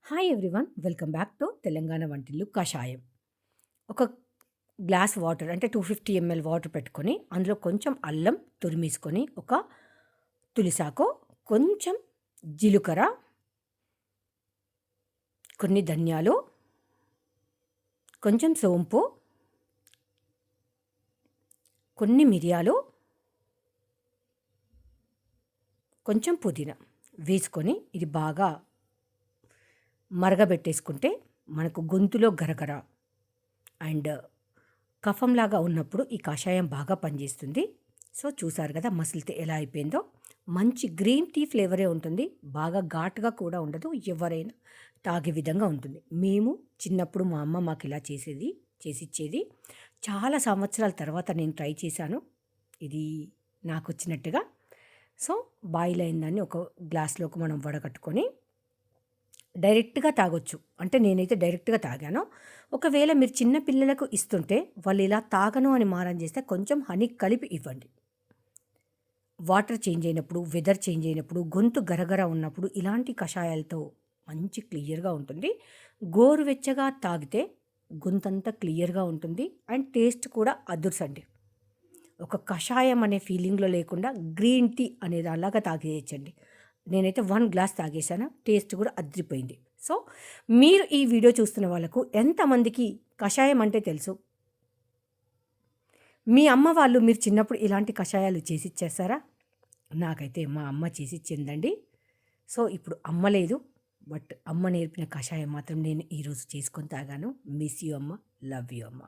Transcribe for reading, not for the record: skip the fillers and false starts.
Hi everyone, welcome back to Telangana వంటిల్లు కషాయం. ఒక గ్లాస్ వాటర్ అంటే 250 ml వాటర్ పెట్టుకొని అందులో కొంచెం అల్లం తురిమేసుకొని, ఒక తులిసాకు, కొంచెం జీలకర్ర, కొన్ని ధనియాలు, కొంచెం సోంపు, కొన్ని మిరియాలు, కొంచెం పుదీనా వేసుకొని ఇది బాగా మరగబెట్టేసుకుంటే మనకు గొంతులో గరగర అండ్ కఫంలాగా ఉన్నప్పుడు ఈ కషాయం బాగా పనిచేస్తుంది. సో చూసారు కదా మసిలితే ఎలా అయిపోయిందో. మంచి గ్రీన్ టీ ఫ్లేవరే ఉంటుంది, బాగా ఘాటుగా కూడా ఉండదు, ఎవరైనా తాగే విధంగా ఉంటుంది. మేము చిన్నప్పుడు మా అమ్మ మాకు ఇలా చేసిచ్చేది. చాలా సంవత్సరాల తర్వాత నేను ట్రై చేశాను ఇది నాకు వచ్చినట్టుగా. సో బాయిల్ అయిందాన్ని ఒక గ్లాస్లోకి మనం వడగట్టుకొని డైరెక్ట్గా తాగొచ్చు. అంటే నేనైతే డైరెక్ట్గా తాగాను. ఒకవేళ మీరు చిన్న పిల్లలకు ఇస్తుంటే వాళ్ళు ఇలా తాగను అని మారం చేస్తే కొంచెం హనీ కలిపి ఇవ్వండి. వాటర్ చేంజ్ అయినప్పుడు, వెదర్ చేంజ్ అయినప్పుడు, గొంతు గరగర ఉన్నప్పుడు ఇలాంటి కషాయాలతో మంచి క్లియర్గా ఉంటుంది. గోరువెచ్చగా తాగితే గొంతంతా క్లియర్గా ఉంటుంది అండ్ టేస్ట్ కూడా అదుర్సండి. ఒక కషాయం అనే ఫీలింగ్లో లేకుండా గ్రీన్ టీ అనేది అలాగా తాగేయచ్చండి. నేనైతే 1 గ్లాస్ తాగేసాను, టేస్ట్ కూడా అదిరిపోయింది. సో మీరు ఈ వీడియో చూస్తున్న వాళ్ళకు ఎంతమందికి కషాయం అంటే తెలుసు? మీ అమ్మ వాళ్ళు మీరు చిన్నప్పుడు ఇలాంటి కషాయాలు చేసిచ్చేస్తారా? నాకైతే మా అమ్మ చేసిచ్చిందండి. సో ఇప్పుడు అమ్మ లేదు, బట్ అమ్మ నేర్పిన కషాయం మాత్రం నేను ఈరోజు చేసుకొని తాగాను. మిస్ యూ అమ్మ, లవ్ యూ అమ్మ.